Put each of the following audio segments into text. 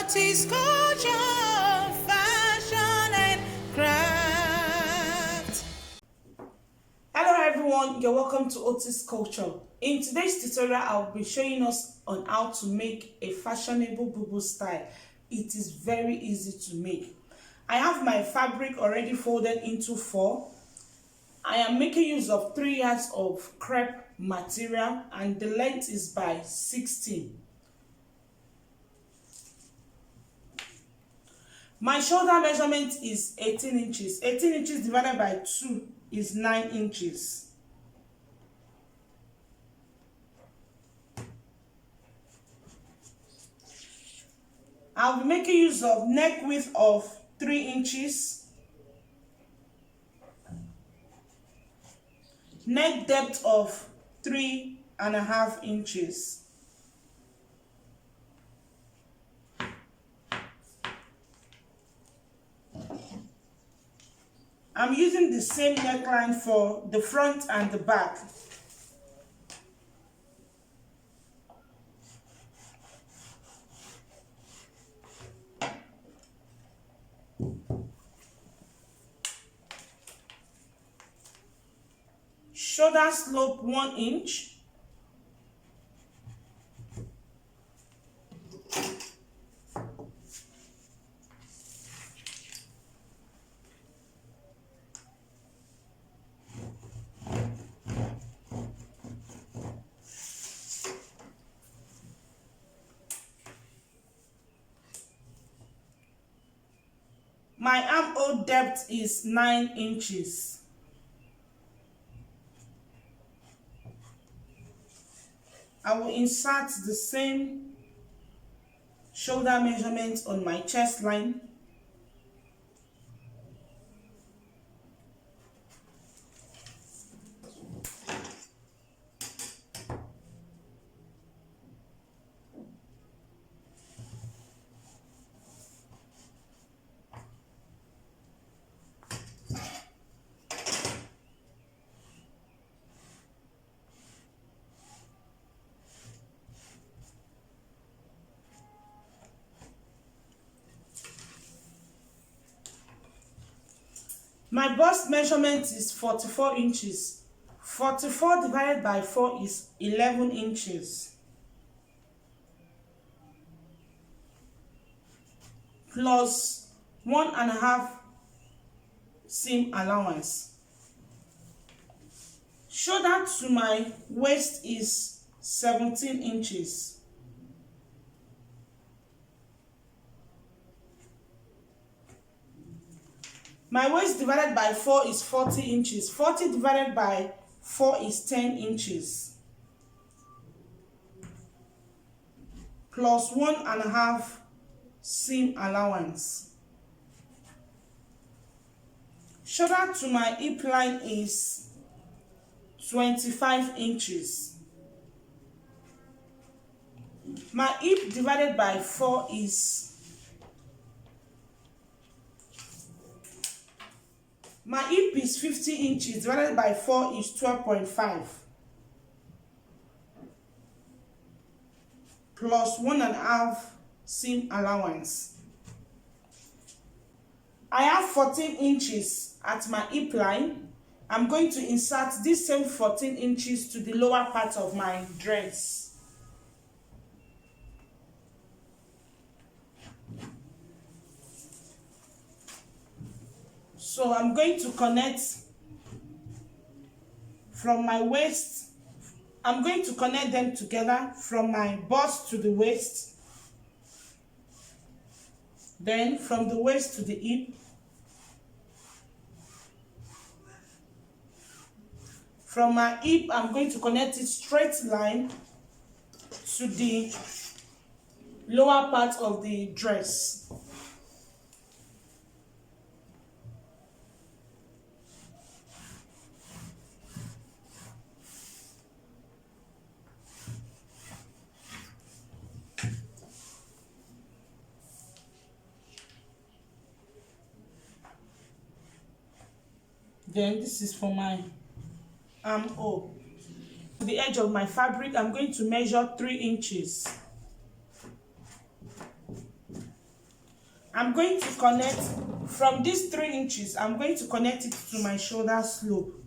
Otis Culture, Fashion and Craft. Hello everyone, you're welcome to Otis Culture. In today's tutorial, I'll be showing us on how to make a fashionable bubu style. It is very easy to make. I have my fabric already folded into 4. I am making use of 3 yards of crepe material and the length is by 16. My shoulder measurement is 18 inches. 18 inches divided by 2 is 9 inches. I'll be making use of neck width of 3 inches, neck depth of 3.5 inches. I'm using the same neckline for the front and the back. Shoulder slope 1 inch. My armhole depth is 9 inches. I will insert the same shoulder measurement on my chest line. My bust measurement is 44 inches. 44 divided by 4 is 11 inches. Plus 1.5 seam allowance. Shoulder to my waist is 17 inches. My waist divided by 4 is 40 inches. 40 divided by 4 is 10 inches. Plus 1.5 seam allowance. Shoulder to my hip line is 25 inches. My hip divided by 4 is my hip is 50 inches divided by 4 is 12.5 plus 1.5 seam allowance. I have 14 inches at my hip line. I'm going to insert this same 14 inches to the lower part of my dress. So I'm going to connect from my waist. I'm going to connect them together from my bust to the waist. Then from the waist to the hip. From my hip, I'm going to connect it straight line to the lower part of the dress. Then this is for my armhole. To the edge of my fabric, I'm going to measure 3 inches. I'm going to connect from these 3 inches. I'm going to connect it to my shoulder slope.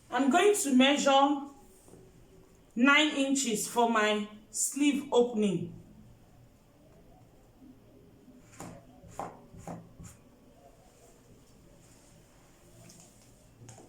I'm going to measure 9 inches for my sleeve opening.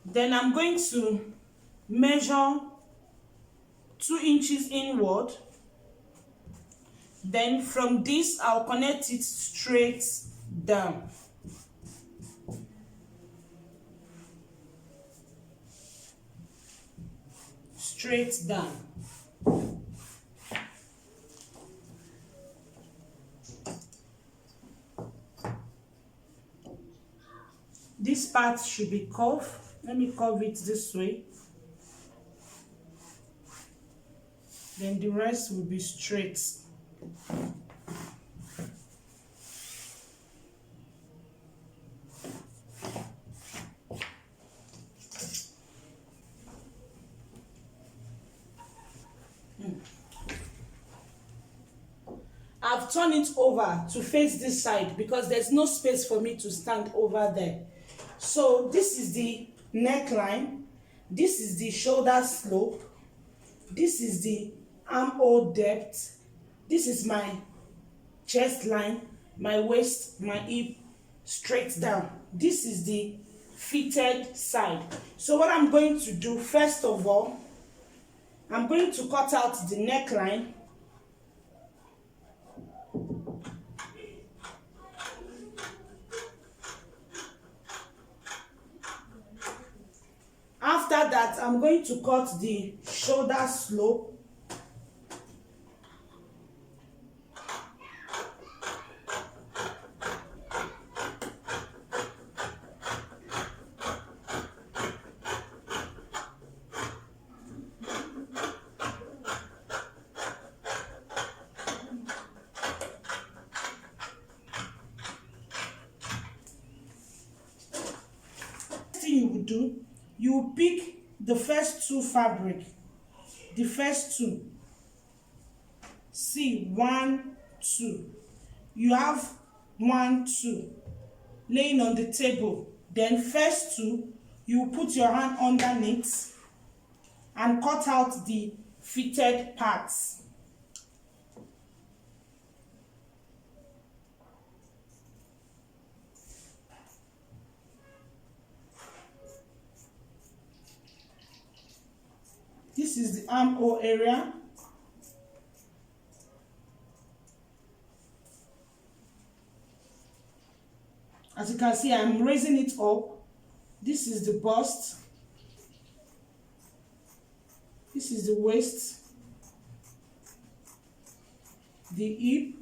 Then I'm going to measure 2 inches inward. Then from this, I'll connect it straight down. Straight down. This part should be curved. Let me curve it this way. Then the rest will be straight. I've turned it over to face this side because there's no space for me to stand over there. So this is the neckline, this is the shoulder slope, this is the armhole depth, this is my chest line, my waist, my hip, straight down. This is the fitted side. So what I'm going to do, first of all, I'm going to cut out the neckline. After that, I'm going to cut the shoulder slope. You will do, you will pick the first 2 fabric, the first 2. See, 1, 2. You have 1, 2 laying on the table. Then first 2, you will put your hand underneath and cut out the fitted parts. This is the armhole area. As you can see, I'm raising it up. This is the bust. This is the waist, the hip,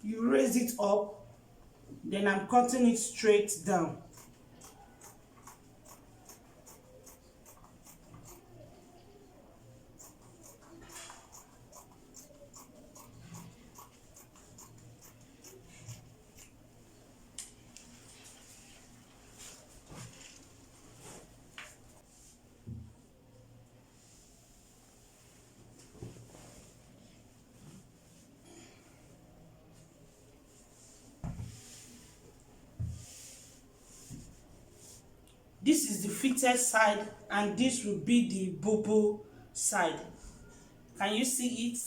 you raise it up. Then I'm cutting it straight down. This is the fitted side and this will be the bubu side. Can you see it?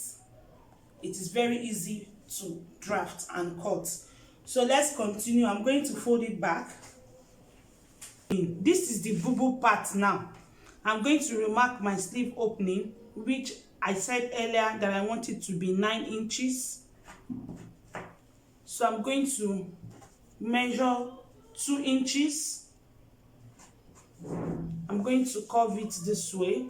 It is very easy to draft and cut. So let's continue. I'm going to fold it back. This is the bubu part now. I'm going to remark my sleeve opening, which I said earlier that I want it to be 9 inches. So I'm going to measure 2 inches. I'm going to curve it this way.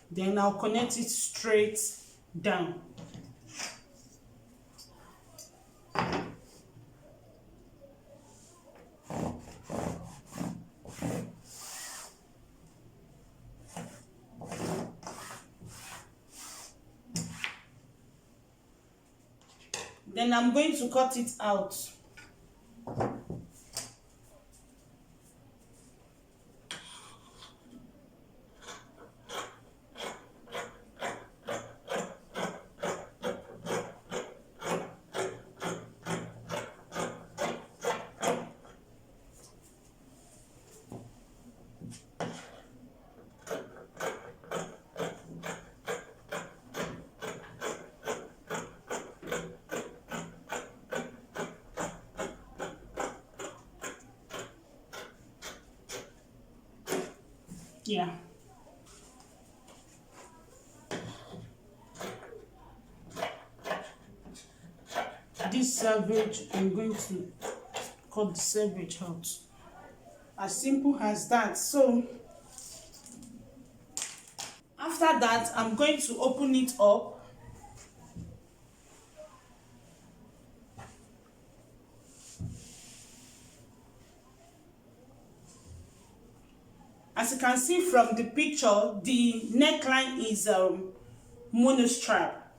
Then I'll connect it straight down. Then I'm going to cut it out. Yeah. This selvage, I'm going to cut the selvage out. As simple as that. So after that, I'm going to open it up. As you can see from the picture, the neckline is monostrap.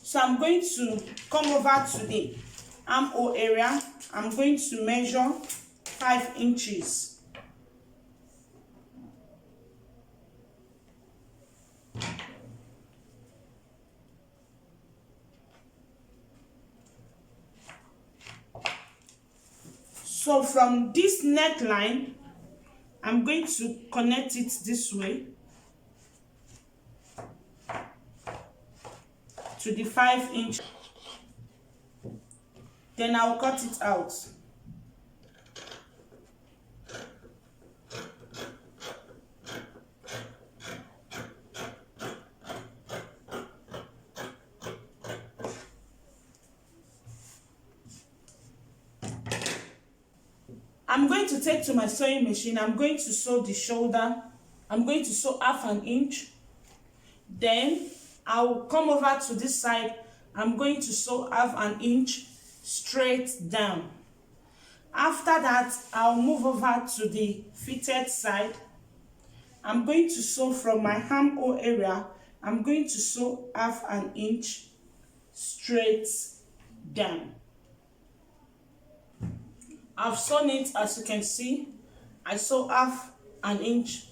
So I'm going to come over to the armhole area. I'm going to measure 5 inches. So from this neckline, I'm going to connect it this way to the 5 inch. Then I'll cut it out. I'm going to take to my sewing machine. I'm going to sew the shoulder. I'm going to sew 1/2 inch. Then I'll come over to this side. I'm going to sew 1/2 inch straight down. After that, I'll move over to the fitted side. I'm going to sew from my armhole area. I'm going to sew 1/2 inch straight down. I've sewn it, as you can see. I sew 1/2 inch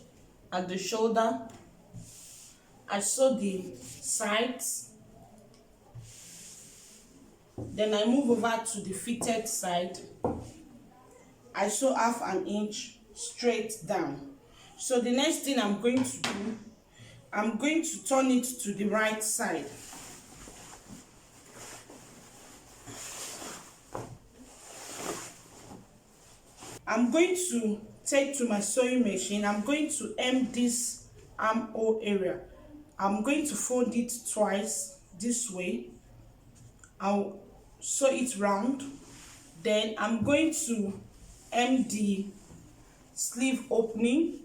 at the shoulder. I sew the sides. Then I move over to the fitted side. I sew 1/2 inch straight down. So the next thing I'm going to do, I'm going to turn it to the right side. I'm going to take to my sewing machine. I'm going to hem this armhole area. I'm going to fold it twice this way. I'll sew it round. Then I'm going to hem the sleeve opening.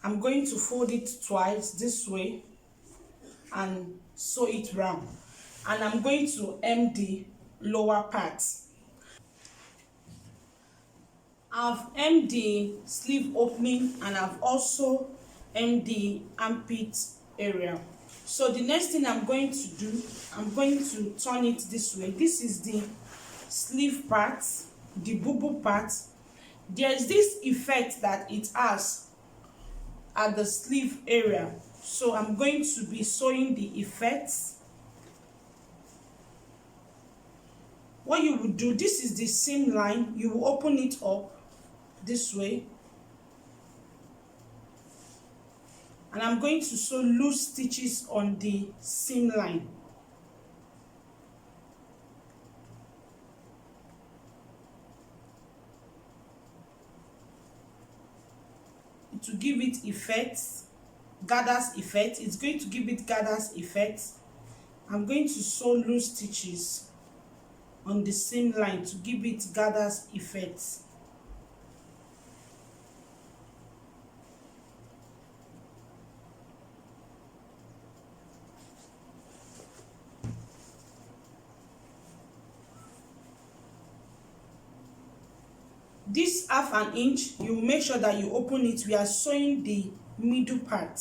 I'm going to fold it twice this way and sew it round. And I'm going to hem the lower part. I've hemmed the sleeve opening and I've also hemmed the armpit area. So the next thing I'm going to do, I'm going to turn it this way. This is the sleeve part, the bubu part. There's this effect that it has at the sleeve area. So I'm going to be sewing the effects. What you will do, this is the seam line. You will open it up this way. And I'm going to sew loose stitches on the seam line. To give it effect, gathers effect. It's going to give it gathers effect. I'm going to sew loose stitches on the seam line to give it gathers effect. This 1/2 inch, you make sure that you open it. We are sewing the middle part.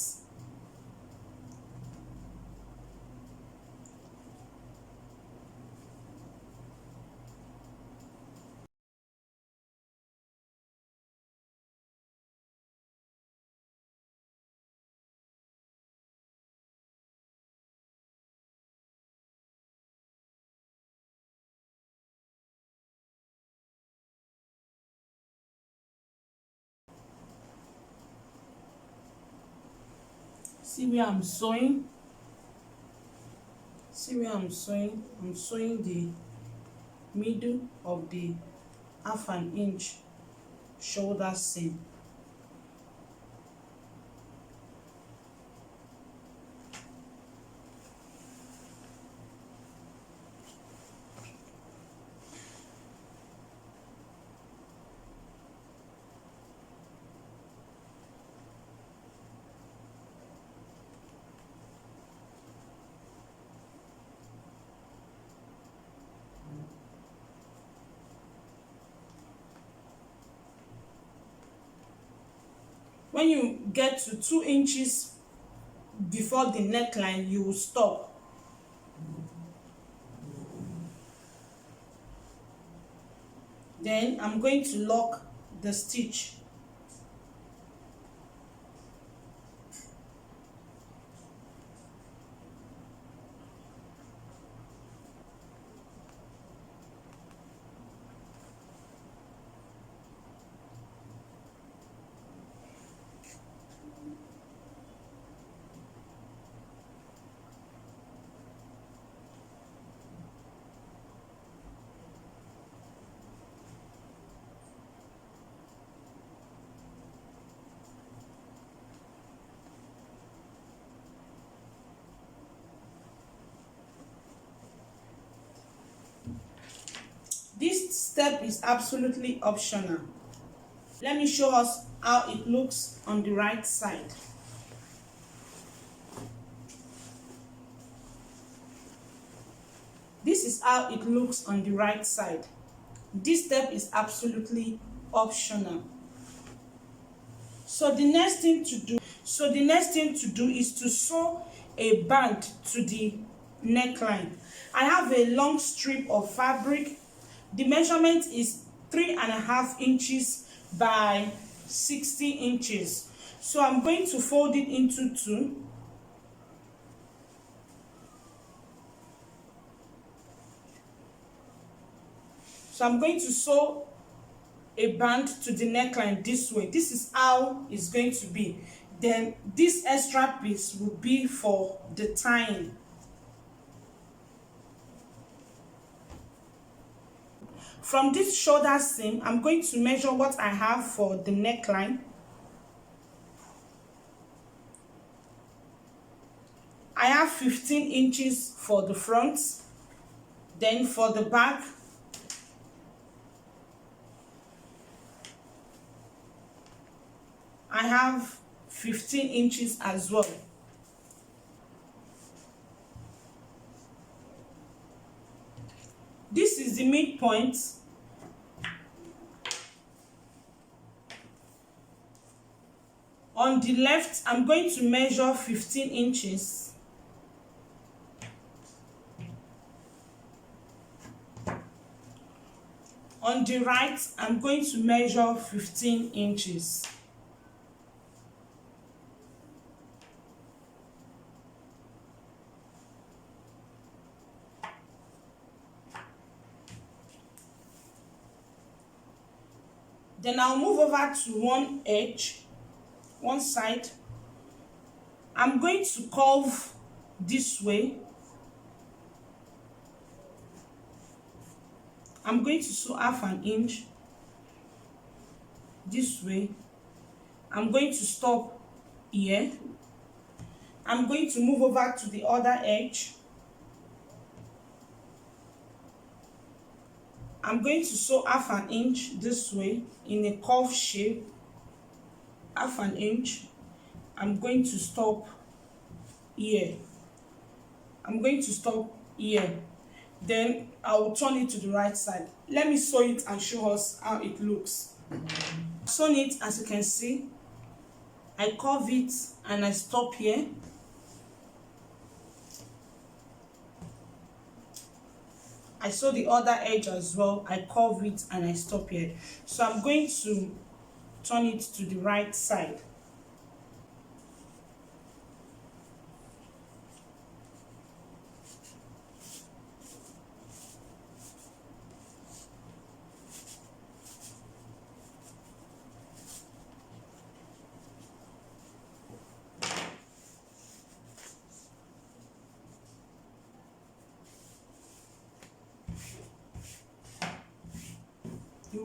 See where I'm sewing. See where I'm sewing. I'm sewing the middle of the half an inch shoulder seam. When you get to 2 inches before the neckline, you will stop. Then I'm going to lock the stitch. This step is absolutely optional. Let me show us how it looks on the right side. This is how it looks on the right side. This step is absolutely optional. So the next thing to do is to sew a band to the neckline. I have a long strip of fabric. The measurement is 3.5 inches by 60 inches. So I'm going to fold it into 2. So I'm going to sew a band to the neckline this way. This is how it's going to be. Then this extra piece will be for the tying. From this shoulder seam, I'm going to measure what I have for the neckline. I have 15 inches for the front. Then for the back, I have 15 inches as well. This is the midpoint. On the left, I'm going to measure 15 inches. On the right, I'm going to measure 15 inches. Then I'll move over to one edge, one side. I'm going to curve this way. I'm going to sew half an inch this way. I'm going to stop here. I'm going to move over to the other edge. I'm going to sew half an inch this way in a curve shape. Half an inch. I'm going to stop here. I'm going to stop here. Then I will turn it to the right side. Let me sew it and show us how it looks. Sewn it, as you can see. I curve it and I stop here. I sew the other edge as well. I curve it and I stop here. So I'm going to turn it to the right side.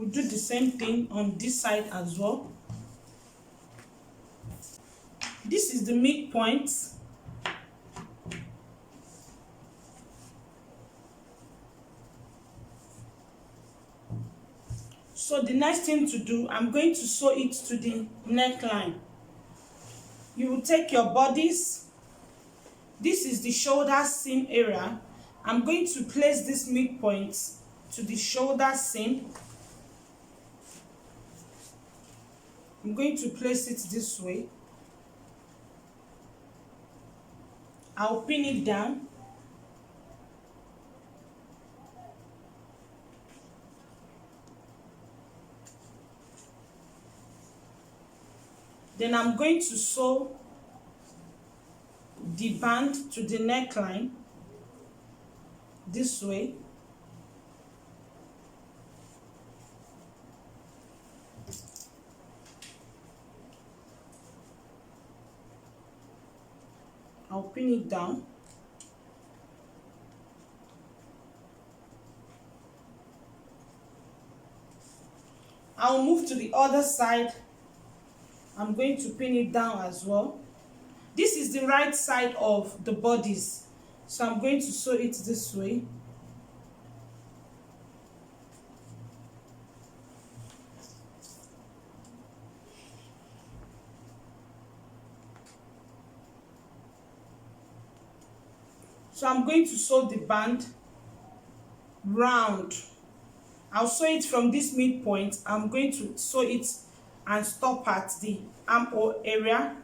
will do the same thing on this side as well. This is the midpoint. So the next thing to do, I'm going to sew it to the neckline. You will take your bodice. This is the shoulder seam area. I'm going to place this midpoint to the shoulder seam. I'm going to place it this way. I'll pin it down. Then I'm going to sew the band to the neckline this way. I'll pin it down. I'll move to the other side. I'm going to pin it down as well. This is the right side of the bodice, so I'm going to sew it this way. So I'm going to sew the band round. I'll sew it from this midpoint. I'm going to sew it and stop at the armhole area.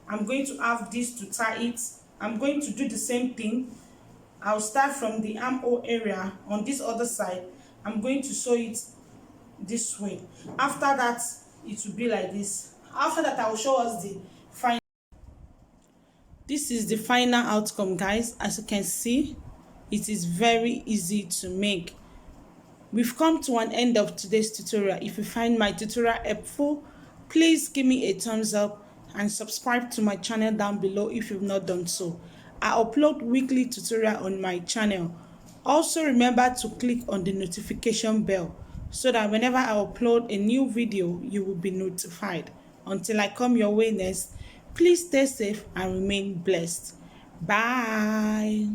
I'm going to have this to tie it. I'm going to do the same thing. I'll start from the armhole area on this other side. I'm going to sew it this way. After that, it will be like this. After that, I will show us the final. This is the final outcome, guys. As you can see, it is very easy to make. We've come to an end of today's tutorial. If you find my tutorial helpful, please give me a thumbs up and subscribe to my channel down below if you've not done so. I upload weekly tutorial on my channel. Also remember to click on the notification bell so that whenever I upload a new video, you will be notified. Until I come your way next, please stay safe and remain blessed. Bye.